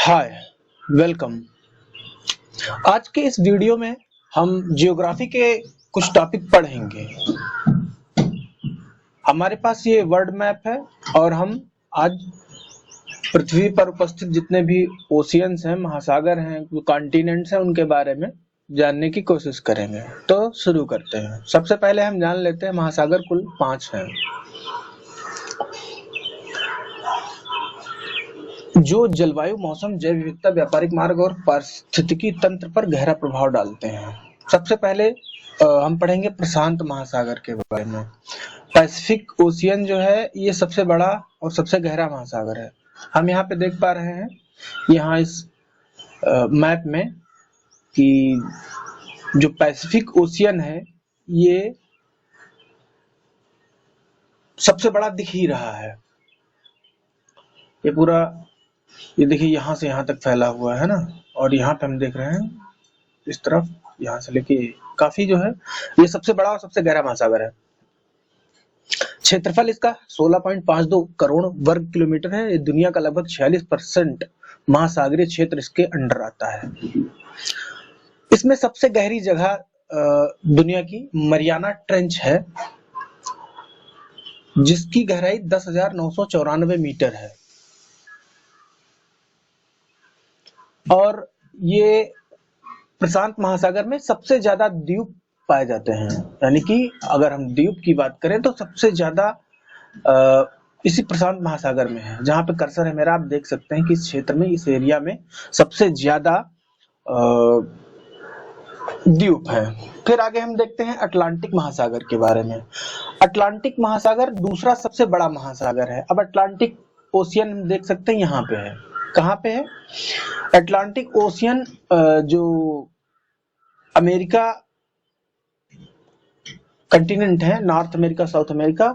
हाय, welcome. आज के इस वीडियो में हम जियोग्राफी के कुछ टॉपिक पढ़ेंगे। हमारे पास ये वर्ल्ड मैप है और हम आज पृथ्वी पर उपस्थित जितने भी ओशियंस हैं, महासागर हैं, कॉन्टिनेंट्स हैं, उनके बारे में जानने की कोशिश करेंगे। तो शुरू करते हैं। सबसे पहले हम जान लेते हैं महासागर कुल 5 हैं, जो जलवायु, मौसम, जैव विविधता, व्यापारिक मार्ग और पारिस्थितिकी तंत्र पर गहरा प्रभाव डालते हैं। सबसे पहले हम पढ़ेंगे प्रशांत महासागर के बारे में। पैसिफिक ओशियन जो है ये सबसे बड़ा और सबसे गहरा महासागर है। हम यहाँ पे देख पा रहे हैं यहाँ इस मैप में कि जो पैसिफिक ओशियन है ये सबसे बड़ा दिख ही रहा है। ये पूरा, ये देखिए यहाँ से यहाँ तक फैला हुआ है ना, और यहाँ पे हम देख रहे हैं इस तरफ, यहाँ से लेके काफी जो है ये सबसे बड़ा और सबसे गहरा महासागर है। क्षेत्रफल इसका 16.52 करोड़ वर्ग किलोमीटर है। ये दुनिया का लगभग 46% महासागरीय क्षेत्र इसके अंडर आता है। इसमें सबसे गहरी जगह दुनिया की मरियाना ट्रेंच है, जिसकी गहराई 10,994 मीटर है। और ये प्रशांत महासागर में सबसे ज्यादा द्वीप पाए जाते हैं। यानी कि अगर हम द्वीप की बात करें तो सबसे ज्यादा इसी प्रशांत महासागर में है। जहां पे कर्सर है मेरा, आप देख सकते हैं कि इस क्षेत्र में, इस एरिया में सबसे ज्यादा द्वीप है। फिर आगे हम देखते हैं अटलांटिक महासागर के बारे में। अटलांटिक महासागर दूसरा सबसे बड़ा महासागर है। अब अटलांटिक ओशियन हम देख सकते हैं यहाँ पे है। कहाँ पे है? अटलांटिक ओशियन जो अमेरिका कंटिनेंट है, नॉर्थ अमेरिका, साउथ अमेरिका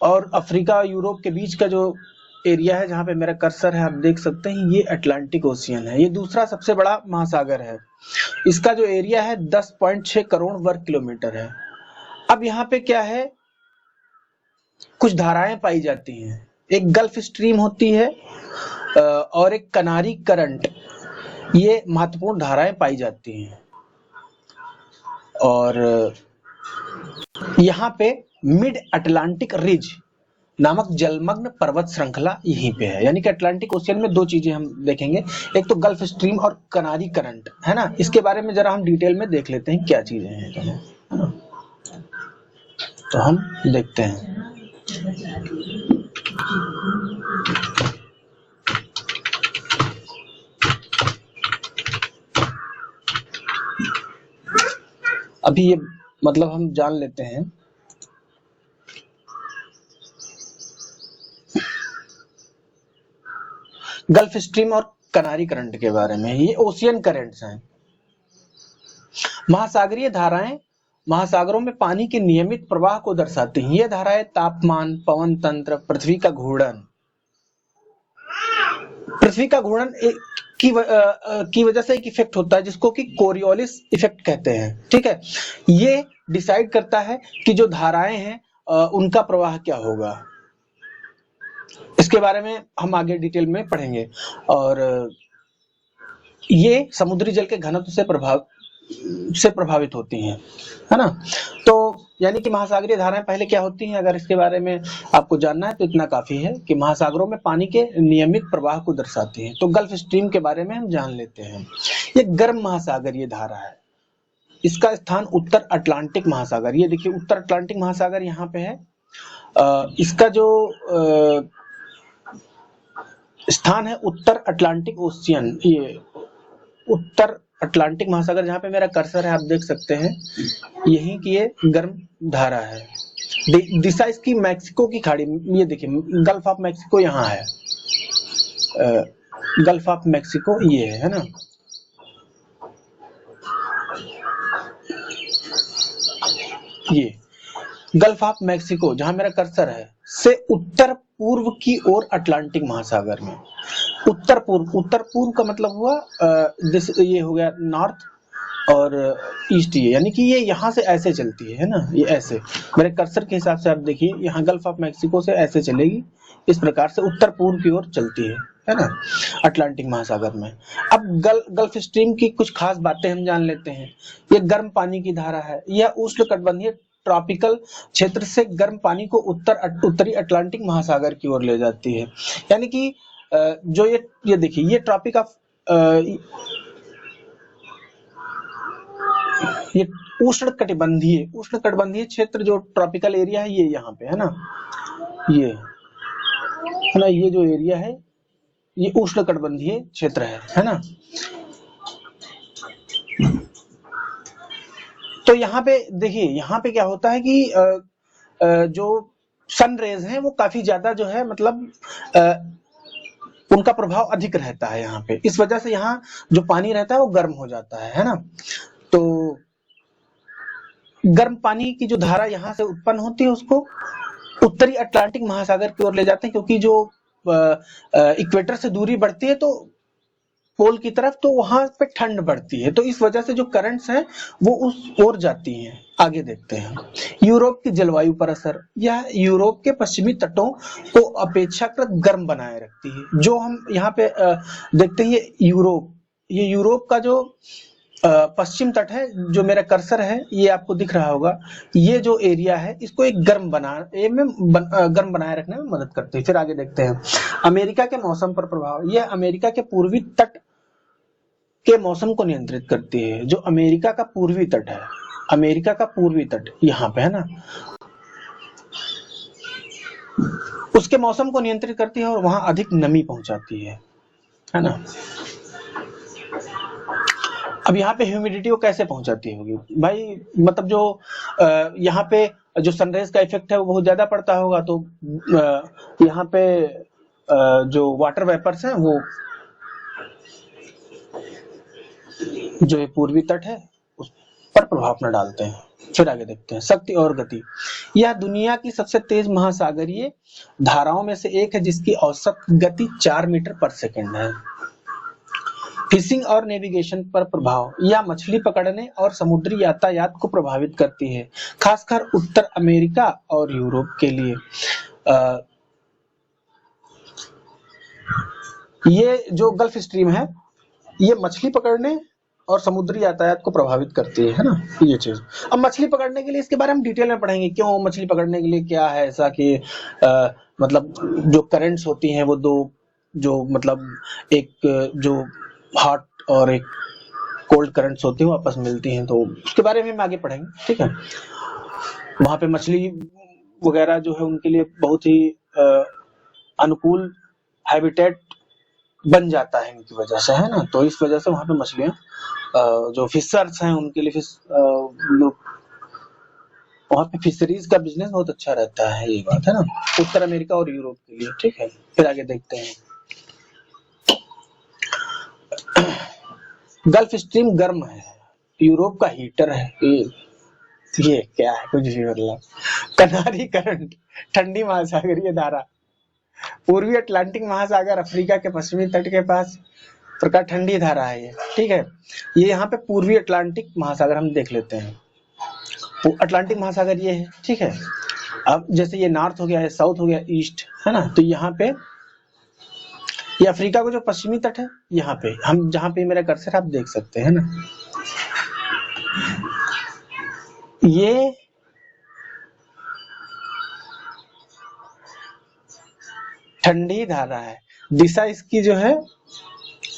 और अफ्रीका, यूरोप के बीच का जो एरिया है, जहां पे मेरा कर्सर है आप देख सकते हैं, ये अटलांटिक ओशियन है। ये दूसरा सबसे बड़ा महासागर है। इसका जो एरिया है 10.6 करोड़ वर्ग किलोमीटर है। अब यहाँ पे क्या है, कुछ धाराएं पाई जाती हैं। एक गल्फ स्ट्रीम होती है और एक कनारी करंट, ये महत्वपूर्ण धाराएं पाई जाती हैं। और यहाँ पे मिड अटलांटिक रिज नामक जलमग्न पर्वत श्रृंखला यहीं पे है। यानी कि अटलांटिक ओशियन में दो चीजें हम देखेंगे, एक तो गल्फ स्ट्रीम और कनारी करंट, है ना। इसके बारे में जरा हम डिटेल में देख लेते हैं क्या चीजें हैं, है ना। तो हम देखते हैं। अभी ये मतलब हम जान लेते हैं गल्फ स्ट्रीम और कनारी करंट के बारे में। ये ओशियन करंट्स हैं। महासागरीय धाराएं महासागरों में पानी के नियमित प्रवाह को दर्शाती हैं। ये धाराएं तापमान, पवन तंत्र, पृथ्वी का घूर्णन की वजह से एक इफेक्ट होता है, जिसको कि कोरियोलिस इफेक्ट कहते हैं। ठीक है, ये डिसाइड करता है कि जो धाराएं हैं उनका प्रवाह क्या होगा। इसके बारे में हम आगे डिटेल में पढ़ेंगे। और ये समुद्री जल के घनत्व से प्रभावित होती हैं, है ना। तो यानी कि महासागरीय धाराएं पहले क्या होती हैं, अगर इसके बारे में आपको जानना है तो इतना काफी है कि महासागरों में पानी के नियमित प्रवाह को दर्शाती हैं। तो गल्फ स्ट्रीम के बारे में हम जान लेते हैं। ये गर्म महासागरीय धारा है। इसका स्थान उत्तर अटलांटिक महासागर, ये देखिए उत्तर अटलांटिक महासागर यहाँ पे है। इसका जो स्थान है उत्तर अटलांटिक ओशियन, ये उत्तर अटलांटिक महासागर, जहां पे मेरा कर्सर है आप देख सकते हैं, यही की ये गर्म धारा है। दिशा इसकी मैक्सिको की खाड़ी, ये देखिए गल्फ ऑफ मैक्सिको यहाँ है। गल्फ ऑफ मैक्सिको ये है ना। ये गल्फ ऑफ मैक्सिको जहां मेरा कर्सर है से उत्तर पूर्व की ओर अटलांटिक महासागर में। उत्तर पूर्व का मतलब हुआ ये हो गया नॉर्थ और ईस्ट, ये यानी कि ये यहाँ से ऐसे चलती है ना, ये ऐसे मेरे कर्सर के हिसाब से आप देखिए, यहाँ गल्फ ऑफ मैक्सिको से ऐसे चलेगी, इस प्रकार से उत्तर पूर्व की ओर चलती है। है ना, अटलांटिक महासागर में। अब गल्फ स्ट्रीम की कुछ खास बातें हम जान लेते हैं। ये गर्म पानी की धारा है। यह उष्णकटिबंधीय ट्रॉपिकल क्षेत्र से गर्म पानी को उत्तरी अटलांटिक महासागर की ओर ले जाती है। यानी कि जो ये देखिए, ये ट्रॉपिक ऑफ ये उष्णकटिबंधीय क्षेत्र, जो ट्रॉपिकल एरिया है, ये यहाँ पे है ना, ये है ना, ये जो एरिया है ये उष्णकटिबंधीय क्षेत्र है ना। तो यहाँ पे देखिए, यहाँ पे क्या होता है कि जो सन रेज हैं वो काफी ज्यादा जो है, मतलब उनका प्रभाव अधिक रहता है यहाँ पे। इस वजह से यहाँ जो पानी रहता है वो गर्म हो जाता है ना। तो गर्म पानी की जो धारा यहाँ से उत्पन्न होती है उसको उत्तरी अटलांटिक महासागर की ओर ले जाते हैं, क्योंकि जो इक्वेटर से दूरी बढ़ती है तो पोल की तरफ, तो वहां पे ठंड बढ़ती है, तो इस वजह से जो करंट्स हैं वो उस ओर जाती हैं। आगे देखते हैं, यूरोप की जलवायु पर असर। यह यूरोप के पश्चिमी तटों को अपेक्षाकृत गर्म बनाए रखती है। जो हम यहाँ पे देखते हैं, ये यूरोप का जो पश्चिम तट है, जो मेरा कर्सर है ये आपको दिख रहा होगा, ये जो एरिया है इसको एक गर्म बनाए रखने में मदद करती है। फिर आगे देखते हैं, अमेरिका के मौसम पर प्रभाव। यह अमेरिका के पूर्वी तट के मौसम को नियंत्रित करती है। जो अमेरिका का पूर्वी तट है, अमेरिका का पूर्वी तट यहाँ पे है ना, उसके मौसम को नियंत्रित करती है और वहां अधिक नमी पहुंचाती है ना। अब यहाँ पे ह्यूमिडिटी को कैसे पहुंचाती होगी भाई, मतलब जो यहाँ पे जो सनराइज का इफेक्ट है वो बहुत ज्यादा पड़ता होगा, तो यहाँ पे जो वाटर वेपर्स हैं वो जो ये पूर्वी तट है उस पर प्रभाव न डालते हैं। फिर आगे देखते हैं, शक्ति और गति। यह दुनिया की सबसे तेज महासागरीय धाराओं में से एक है, जिसकी औसत गति 4 मीटर पर सेकंड है। फिशिंग और नेविगेशन पर प्रभाव। यह मछली पकड़ने और समुद्री यातायात को प्रभावित करती है, खासकर उत्तर अमेरिका और यूरोप के लिए। ये जो गल्फ स्ट्रीम है ये मछली पकड़ने और समुद्री यातायात को प्रभावित करती है ना, ये चीज। अब मछली पकड़ने के लिए इसके बारे में डिटेल में पढ़ेंगे, क्यों मछली पकड़ने के लिए क्या है ऐसा कि मतलब जो करंट्स होती हैं वो दो, जो मतलब एक जो हॉट और एक कोल्ड करंट्स होती हैं वो आपस में मिलती हैं, तो उसके बारे में हम आगे पढ़ेंगे, ठीक है। वहां पे मछली वगैरह जो है उनके लिए बहुत ही अनुकूल हैबिटेट बन जाता है इनकी वजह से, है ना। तो इस वजह से वहां पे मछलियां जो फिशर्स हैं उनके लिए वहां पे फिशरीज का बिजनेस बहुत अच्छा रहता है, ये बात है ना, उत्तर अमेरिका और यूरोप के लिए, ठीक है। फिर आगे देखते हैं, गल्फ स्ट्रीम गर्म है, यूरोप का हीटर है। ये क्या है, कुछ भी मतलब। कनारी करंट, ठंडी महासागरीय धारा, पूर्वी अटलांटिक महासागर, अफ्रीका के पश्चिमी तट के पास प्रकार ठंडी धारा है ये, ठीक है। ये यहाँ पे पूर्वी अटलांटिक महासागर हम देख लेते हैं, तो अटलांटिक महासागर ये है, ठीक है। अब जैसे ये नॉर्थ हो गया, है साउथ हो गया, ईस्ट, है ना। तो यहाँ पे ये अफ्रीका का जो पश्चिमी तट है, यहाँ पे हम जहाँ पे मेरा कर्सर आप देख सकते हैं ना, ये ठंडी धारा है। दिशा इसकी जो है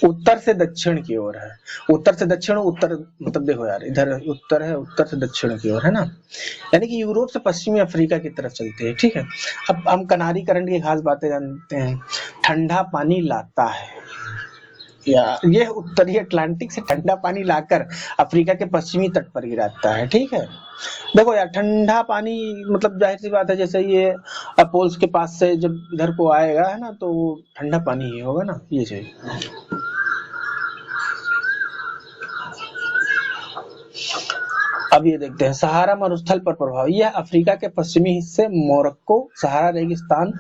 उत्तर से दक्षिण की ओर है। उत्तर से दक्षिण, उत्तर मतलब देखो यार, इधर उत्तर है, उत्तर से दक्षिण की ओर, है ना। यानी कि यूरोप से पश्चिमी अफ्रीका की तरफ चलती है, ठीक है। अब हम कनारी करंट की खास बातें जानते हैं। ठंडा पानी लाता है, या ये उत्तरी अटलांटिक से ठंडा पानी लाकर अफ्रीका के पश्चिमी तट पर गिराता है, ठीक है। देखो यार, ठंडा पानी मतलब जाहिर सी बात है, जैसे ये पोल्स के पास से जब इधर को आएगा, है ना, तो ठंडा पानी ही होगा ना, ये चीज। अब ये देखते हैं, सहारा मरुस्थल पर प्रभाव। यह अफ्रीका के पश्चिमी हिस्से मोरक्को सहारा रेगिस्तान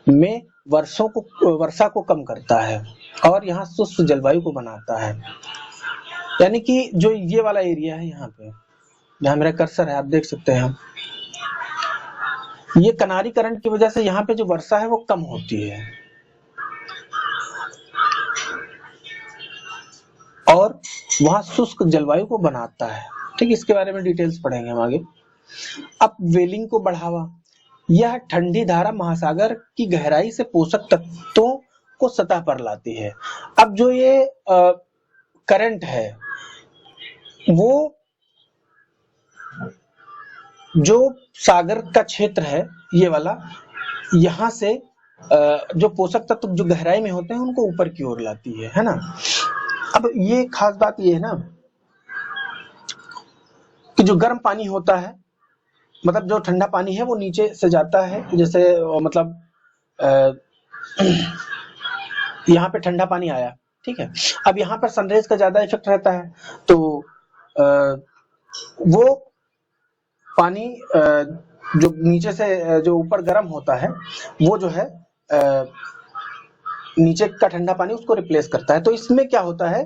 में वर्षा को कम करता है और यहाँ शुष्क जलवायु को बनाता है। यानी कि जो ये वाला एरिया है, यहाँ पे जहाँ मेरा कर्सर है आप देख सकते हैं, ये कनारी करंट की वजह से यहाँ पे जो वर्षा है वो कम होती है। और वहां शुष्क जलवायु को बनाता है। ठीक, इसके बारे में डिटेल्स पढ़ेंगे हम आगे। अब वेलिंग को बढ़ावा, यह ठंडी धारा महासागर की गहराई से पोषक तत्वों को सतह पर लाती है। अब जो ये करंट है वो जो सागर का क्षेत्र है ये वाला, यहाँ से जो पोषक तत्व जो गहराई में होते हैं उनको ऊपर की ओर लाती है ना। अब ये खास बात ये है ना कि जो गर्म पानी होता है, मतलब जो ठंडा पानी है वो नीचे से जाता है, जैसे मतलब यहाँ पे ठंडा पानी आया, ठीक है। अब यहाँ पर सनराइज का ज्यादा इफेक्ट रहता है, तो वो पानी जो नीचे से जो ऊपर गर्म होता है वो जो है नीचे का ठंडा पानी उसको रिप्लेस करता है। तो इसमें क्या होता है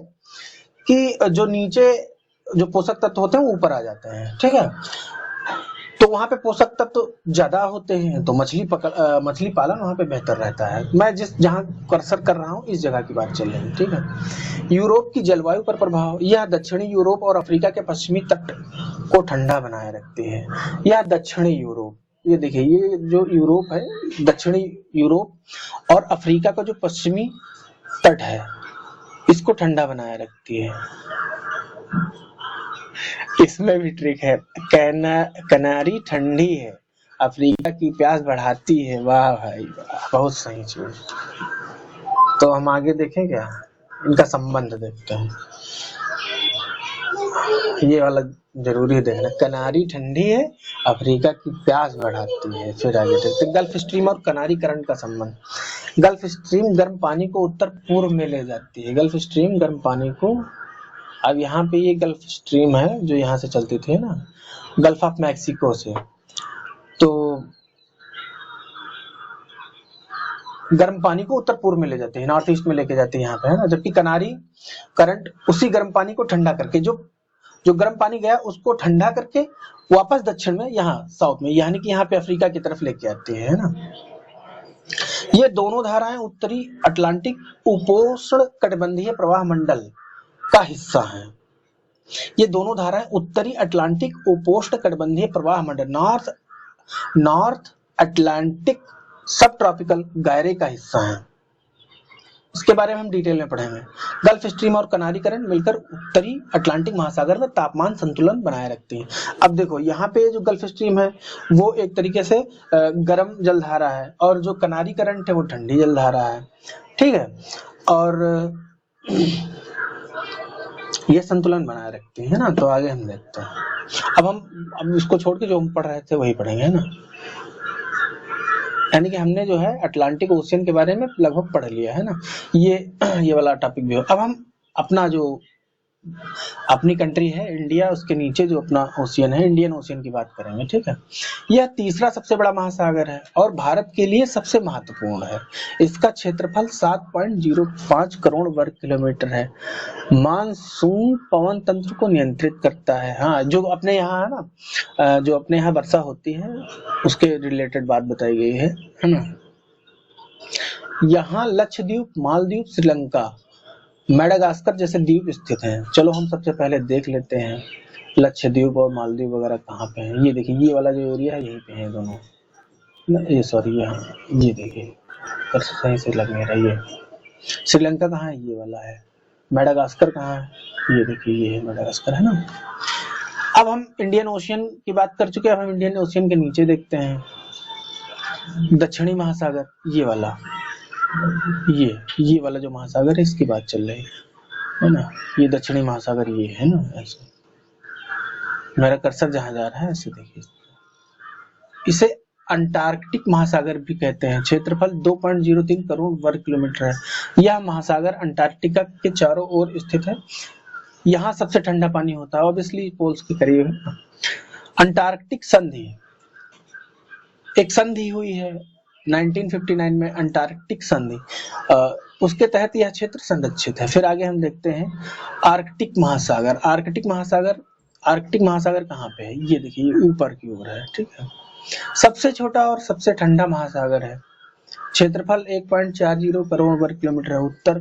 कि जो नीचे जो पोषक तत्व होते हैं वो ऊपर आ जाते हैं, ठीक है। तो वहां पे पोषक तत्व ज्यादा होते हैं तो मछली पालन वहां पे बेहतर रहता है। मैं जहां कर्सर कर रहा हूँ इस जगह की बात चल रही है, ठीक है। यूरोप की जलवायु पर प्रभाव, यह दक्षिणी यूरोप और अफ्रीका के पश्चिमी तट को ठंडा बनाए रखती है। यह दक्षिणी यूरोप, ये देखिए ये जो यूरोप है, दक्षिणी यूरोप और अफ्रीका का जो पश्चिमी तट है इसको ठंडा बनाए रखती है। इसमें भी ट्रिक है, कनारी ठंडी है, अफ्रीका की प्यास बढ़ाती है। वाह भाई वाह, बहुत सही चीज। तो हम आगे देखें क्या, इनका संबंध देखते हैं। ये वाला जरूरी देखना, कनारी ठंडी है, अफ्रीका की प्यास बढ़ाती है। फिर आगे देखते हैं गल्फ स्ट्रीम और कनारी करंट का संबंध। गल्फ स्ट्रीम गर्म पानी को उत्तर पूर्व में ले जाती है। गल्फ स्ट्रीम गर्म पानी को, अब यहाँ पे ये गल्फ स्ट्रीम है जो यहाँ से चलती थी ना, गल्फ ऑफ मैक्सिको से, तो गर्म पानी को उत्तर पूर्व में ले जाते हैं, नॉर्थ ईस्ट में लेके जाते हैं यहाँ पे, है ना। जबकि कनारी करंट उसी गर्म पानी को ठंडा करके, जो गर्म पानी गया उसको ठंडा करके वापस दक्षिण में, यहाँ साउथ में, यानी कि यहाँ पे अफ्रीका की तरफ लेके आती है ना। ये दोनों धाराएं उत्तरी अटलांटिक उपोष्ण कटिबंधीय प्रवाह मंडल का हिस्सा है। ये दोनों धाराएं उत्तरी अटलांटिक उपोष्ण कटिबंधीय प्रवाह मंडल, नॉर्थ अटलांटिक सब ट्रॉपिकल दायरे का हिस्सा है। इसके बारे में हम डिटेल में पढ़ेंगे। गल्फ स्ट्रीम और कनारी करंट मिलकर उत्तरी अटलांटिक महासागर में तापमान संतुलन बनाए रखती हैं। अब देखो यहाँ पे जो गल्फ स्ट्रीम है वो एक तरीके से गर्म जलधारा है, और जो कनारी करंट है वो ठंडी जलधारा है, ठीक है। और ये संतुलन बनाए रखते हैं ना। तो आगे हम देखते हैं। अब इसको छोड़ के जो हम पढ़ रहे थे वही पढ़ेंगे, है ना। यानी कि हमने जो है अटलांटिक ओशियन के बारे में लगभग पढ़ लिया है ना। ये वाला टॉपिक भी हो। अब हम अपना जो अपनी कंट्री है इंडिया, उसके नीचे जो अपना ओशियन है, इंडियन ओशियन की बात करेंगे, ठीक है। यह तीसरा सबसे बड़ा महासागर है और भारत के लिए सबसे महत्वपूर्ण है। इसका क्षेत्रफल 7.05 करोड़ वर्ग किलोमीटर है। मानसून पवन तंत्र को नियंत्रित करता है। हाँ, जो अपने यहाँ है ना, जो अपने यहाँ वर्षा होती है उसके रिलेटेड बात बताई गई है ना। यहाँ लक्षद्वीप, मालदीव, श्रीलंका, मेडागास्कर जैसे द्वीप स्थित हैं। चलो हम सबसे पहले देख लेते हैं लक्षद्वीप और मालदीव वगैरह कहाँ पे हैं। ये देखिए ये वाला जो एरिया है यहीं पे है दोनों, ये सॉरी यहाँ, ये देखिए सही से लग नहीं रहा। ये श्रीलंका कहाँ है, ये वाला है। मेडागास्कर कहाँ है, ये देखिए ये है मेडागास्कर, है ना। अब हम इंडियन ओशियन की बात कर चुके हैं, अब हम इंडियन ओशियन के नीचे देखते हैं दक्षिणी महासागर, ये वाला, ये वाला जो महासागर है इसकी बात चल रही है ना। ये दक्षिणी महासागर ये है ना, ऐसे मेरा कर्सर जहां जा रहा है ऐसे देखिए। इसे अंटार्कटिक महासागर भी कहते हैं। क्षेत्रफल 2.03 करोड़ वर्ग किलोमीटर है। यह महासागर अंटार्कटिका के चारों ओर स्थित है। यहाँ सबसे ठंडा पानी होता है, ऑब्वियसली पोल्स के करीब है। अंटार्कटिक संधि, एक संधि हुई है 1959 में, अंटार्कटिक संधि, उसके तहत यह क्षेत्र संरक्षित है। फिर आगे हम देखते हैं आर्कटिक महासागर। आर्कटिक महासागर कहाँ पे है, ये देखिए ऊपर की ओर है, ठीक है। सबसे छोटा और सबसे ठंडा महासागर है। क्षेत्रफल 1.40 करोड़ वर्ग किलोमीटर है। उत्तर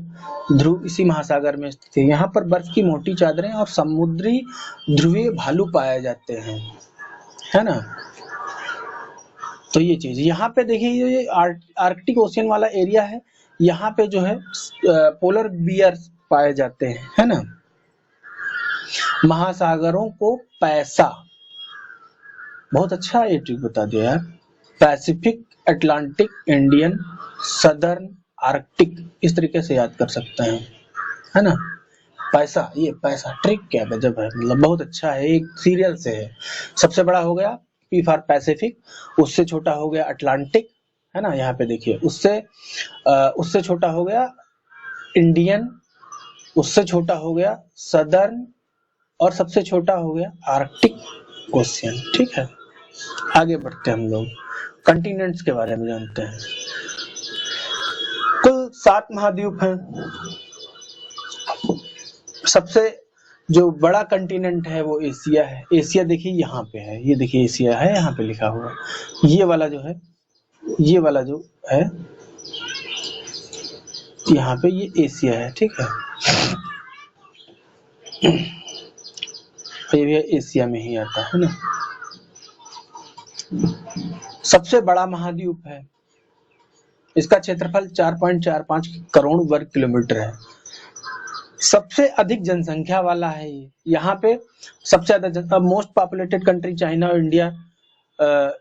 ध्रुव इसी महासागर में स्थित है। यहाँ पर बर्फ की मोटी चादरें और समुद्री ध्रुवीय भालू पाए जाते हैं, है ना। तो ये चीज यहाँ पे देखिए, ये आर्कटिक ओशियन वाला एरिया है, यहाँ पे जो है पोलर बियर पाए जाते हैं, है ना। महासागरों को पैसा, बहुत अच्छा ये ट्रिक बता दिया यार, Pacific, Atlantic, Indian, southern, Arctic, इस तरीके से याद कर सकते हैं, है ना। पैसा, ये पैसा ट्रिक क्या गजब है, मतलब बहुत अच्छा है, एक सीरियल से है। सबसे बड़ा हो गया पी फॉर पैसिफिक, उससे छोटा हो गया अटलांटिक, है ना, यहाँ पे देखिए, उससे छोटा हो गया इंडियन, उससे छोटा हो गया सदर्न, और सबसे छोटा हो गया आर्कटिक ओशियन। ठीक है, आगे बढ़ते हैं हम लोग, कंटिनेंट्स के बारे में जानते हैं। कुल 7 महाद्वीप हैं। सबसे जो बड़ा कंटिनेंट है वो एशिया है। एशिया देखिए यहाँ पे है, ये देखिए एशिया है, यहाँ पे लिखा हुआ। ये वाला जो है, ये वाला जो है यहाँ पे, ये एशिया है, ठीक है। ये भी एशिया में ही आता है ना। सबसे बड़ा महाद्वीप है, इसका क्षेत्रफल 4.45 करोड़ वर्ग किलोमीटर है। सबसे अधिक जनसंख्या वाला है ये, यहाँ पे सबसे ज्यादा, मोस्ट पॉपुलेटेड कंट्री चाइना और इंडिया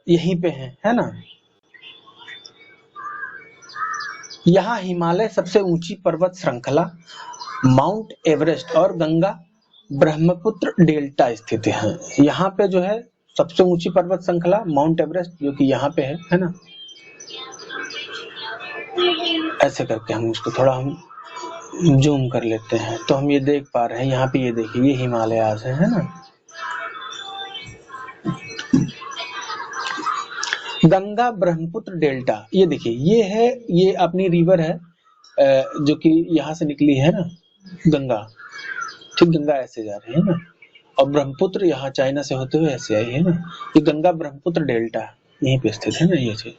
यहीं पे है ना। यहाँ हिमालय सबसे ऊंची पर्वत श्रृंखला, माउंट एवरेस्ट और गंगा ब्रह्मपुत्र डेल्टा स्थित है। यहाँ पे जो है सबसे ऊंची पर्वत श्रृंखला माउंट एवरेस्ट, जो कि यहाँ पे है ना। ऐसे करके हम इसको थोड़ा हम जूम कर लेते हैं तो हम ये देख पा रहे हैं, यहाँ पे ये देखिए, ये हिमालयाज है ना। गंगा ब्रह्मपुत्र डेल्टा, ये देखिए, ये है, ये अपनी रिवर है जो कि यहाँ से निकली है ना, गंगा, ठीक, गंगा ऐसे जा रही है ना, और ब्रह्मपुत्र यहाँ चाइना से होते हुए ऐसे आई है ना। ये गंगा ब्रह्मपुत्र डेल्टा यहीं पे स्थित है ना, ये चीज,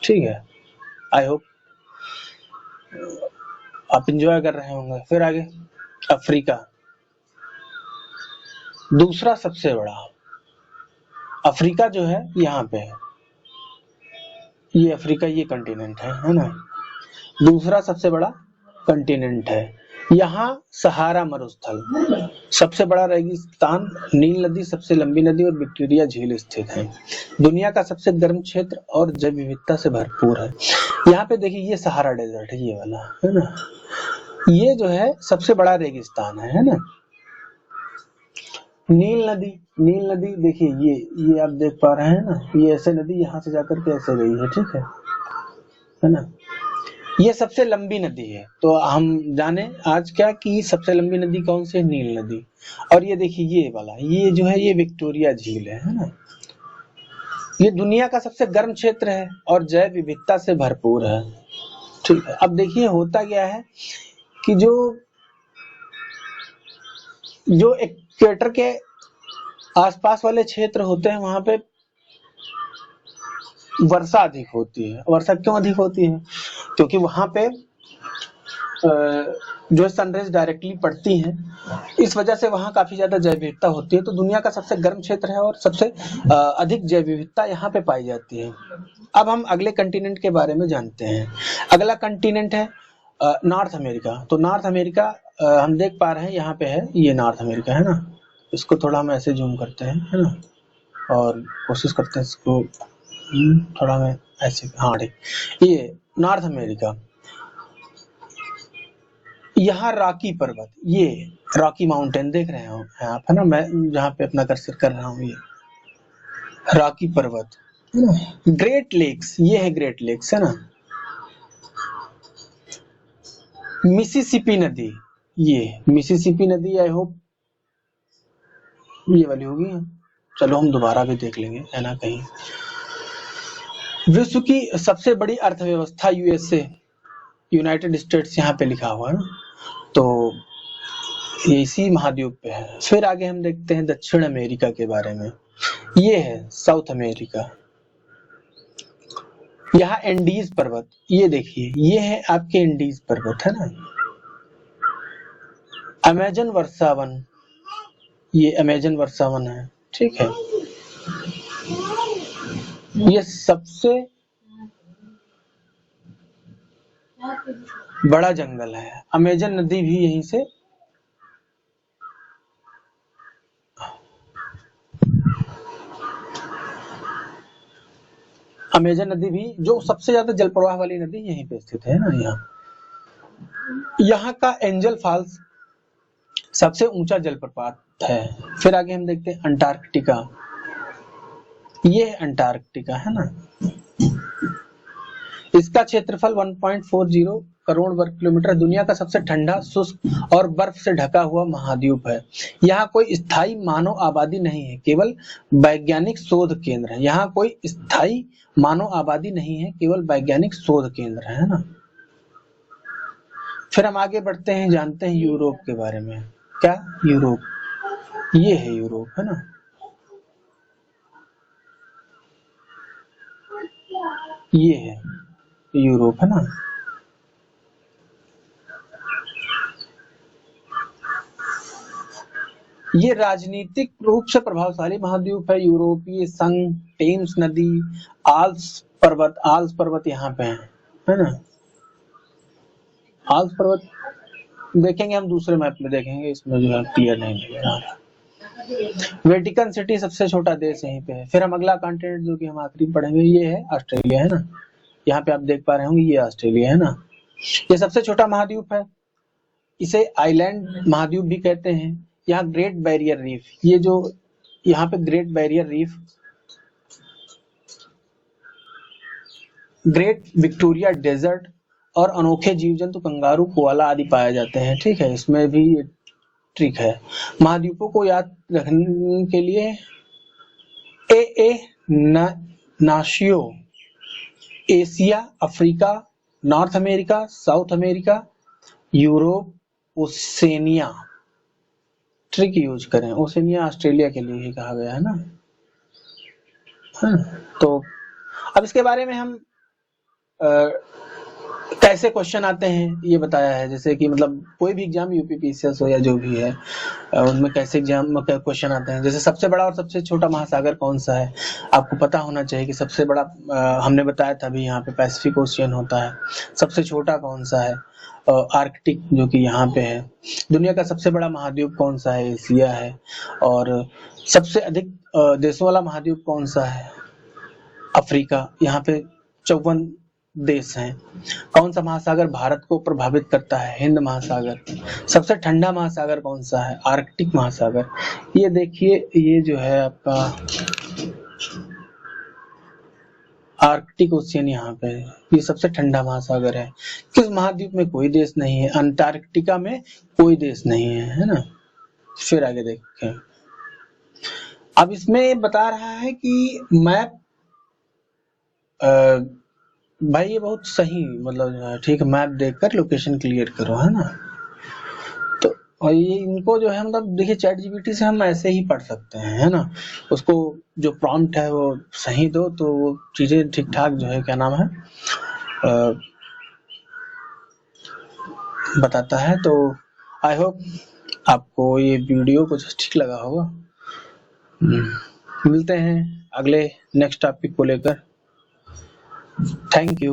ठीक है। आई होप आप एंजॉय कर रहे होंगे। फिर आगे, अफ्रीका, दूसरा सबसे बड़ा। अफ्रीका जो है यहाँ पे है, ये अफ्रीका, ये कंटिनेंट है ना, दूसरा सबसे बड़ा कंटिनेंट है। यहाँ सहारा मरुस्थल, सबसे बड़ा रेगिस्तान, नील नदी सबसे लंबी नदी और विक्टोरिया झील स्थित है। दुनिया का सबसे गर्म क्षेत्र और जैव विविधता से भरपूर है। यहाँ पे देखिए, ये सहारा डेजर्ट है, ये वाला है ना, ये जो है सबसे बड़ा रेगिस्तान है ना। नील नदी देखिए, ये आप देख पा रहे हैं ना, ये ऐसे नदी यहाँ से जाकर के ऐसे गई है, ठीक है ना। ये सबसे लंबी नदी है, तो हम जाने आज क्या कि सबसे लंबी नदी कौन सी है, नील नदी। और ये देखिए, ये वाला, ये जो है, ये विक्टोरिया झील है ना। ये दुनिया का सबसे गर्म क्षेत्र है और जैव विविधता से भरपूर है, ठीक है। अब देखिए होता क्या है कि जो इक्वेटर के आसपास वाले क्षेत्र होते हैं, वहां पे वर्षा अधिक होती है। वर्षा क्यों अधिक होती है? क्योंकि वहां पे जो सनरेज डायरेक्टली पड़ती हैं, इस वजह से वहां काफी ज्यादा जैव विविधता होती है। तो दुनिया का सबसे गर्म क्षेत्र है और सबसे अधिक जैव विविधता यहाँ पे पाई जाती है। अब हम अगले कंटिनेंट के बारे में जानते हैं। अगला कंटिनेंट है नॉर्थ अमेरिका। तो नॉर्थ अमेरिका हम देख पा रहे हैं, यहाँ पे है, ये नॉर्थ अमेरिका है ना। इसको थोड़ा हम ऐसे जूम करते हैं, है ना, और कोशिश करते हैं इसको थोड़ा मैं ऐसे, हाँ ठीक, ये नॉर्थ अमेरिका। यहाँ रॉकी पर्वत, ये रॉकी माउंटेन देख रहे हो आप, है ना, मैं जहाँ पे अपना कर्सर कर रहा हूँ, ये रॉकी पर्वत है ना। ग्रेट लेक्स, ये है ग्रेट लेक्स, है ना। मिसिसिपी नदी, ये मिसिसिपी नदी, आई होप ये वाली होगी। चलो हम दोबारा भी देख लेंगे, है ना, कहीं। विश्व की सबसे बड़ी अर्थव्यवस्था यूएसए, यूनाइटेड स्टेट्स यहाँ पे लिखा हुआ है ना, तो ये इसी महाद्वीप पे है। फिर आगे हम देखते हैं दक्षिण अमेरिका के बारे में। ये है साउथ अमेरिका। यहाँ एंडीज पर्वत, ये देखिए ये है आपके एंडीज पर्वत है ना, अमेजन वर्षावन, ये अमेजन वर्षावन है, ठीक है। ये सबसे बड़ा जंगल है, अमेजन नदी भी यहीं से अमेजन नदी भी जो सबसे ज्यादा जल प्रवाह वाली नदी यहीं पे स्थित है ना। यहाँ का एंजल फॉल्स सबसे ऊंचा जलप्रपात है। फिर आगे हम देखते हैं अंटार्कटिका, ये अंटार्कटिका है ना, इसका क्षेत्रफल 1.40 करोड़ वर्ग किलोमीटर, दुनिया का सबसे ठंडा, शुष्क और बर्फ से ढका हुआ महाद्वीप है। यहाँ कोई स्थायी मानव आबादी नहीं है, केवल वैज्ञानिक शोध केंद्र है। यहाँ कोई स्थायी मानव आबादी नहीं है, केवल वैज्ञानिक शोध केंद्र है ना। फिर हम आगे बढ़ते हैं, जानते हैं यूरोप के बारे में। क्या यूरोप, ये है यूरोप है ना, ये है यूरोप है ना। ये राजनीतिक रूप से प्रभावशाली महाद्वीप है। यूरोपीय संघ, टेम्स नदी, आल्प्स पर्वत यहाँ पे है ना। आल्प्स पर्वत देखेंगे हम दूसरे मैप में देखेंगे, इसमें जो है क्लियर नहीं मिलेगा। वेटिकन सिटी सबसे छोटा देश यहीं पे है। फिर हम अगला कॉन्टिनेंट जो कि हम आखिरी पढ़ेंगे, ये है ऑस्ट्रेलिया है ना। यहाँ पे आप देख पा रहे होंगे ये ऑस्ट्रेलिया है ना। ये सबसे छोटा महाद्वीप है, इसे आइलैंड महाद्वीप भी कहते हैं। यहाँ ग्रेट बैरियर रीफ, ये जो यहाँ पे Great Barrier Reef, Great Victoria Desert और अनोखे जीव जंतु कंगारू, कोआला आदि पाए जाते हैं, ठीक है। इसमें भी ट्रिक है। महाद्वीपों को याद रखने के लिए नाशियो, Asia, Africa, North America, South America, Europe, Oceania trick use करें। ओसेनिया ऑस्ट्रेलिया के लिए ही कहा गया है ना। तो अब इसके बारे में हम कैसे क्वेश्चन आते हैं ये बताया है। जैसे कि मतलब कोई भी एग्जाम यूपीपीसीएस हो या जो भी है, उनमें कैसे एग्जाम क्वेश्चन आते हैं। जैसे सबसे बड़ा और सबसे छोटा महासागर कौन सा है, आपको पता होना चाहिए कि सबसे बड़ा हमने बताया था अभी, यहाँ पे पैसिफिक ओशियन होता है। सबसे छोटा कौन सा है, आर्कटिक जो कि यहाँ पे है। दुनिया का सबसे बड़ा महाद्वीप कौन सा है, एशिया है। और सबसे अधिक देशों वाला महाद्वीप कौन सा है, अफ्रीका। यहाँ पे 54 देश हैं। कौन सा महासागर भारत को प्रभावित करता है, हिंद महासागर। सबसे ठंडा महासागर कौन सा है, आर्कटिक महासागर। ये देखिए ये जो है आपका आर्कटिक ओशियन यहाँ पे है, ये सबसे ठंडा महासागर है। किस महाद्वीप में कोई देश नहीं है, अंटार्कटिका में कोई देश नहीं है ना। फिर आगे देखें, अब इसमें बता रहा है कि मैप भाई ये बहुत सही, मतलब ठीक मैप देखकर लोकेशन क्लियर करो है ना। तो और ये इनको जो है मतलब देखिए चैट जीपीटी से हम ऐसे ही पढ़ सकते हैं है ना। उसको जो प्रॉम्प्ट है वो सही दो तो वो चीजें ठीक ठाक जो है क्या नाम है बताता है। तो आई होप आपको ये वीडियो कुछ ठीक लगा होगा। मिलते हैं अगले नेक्स्ट टॉपिक को लेकर। Thank you.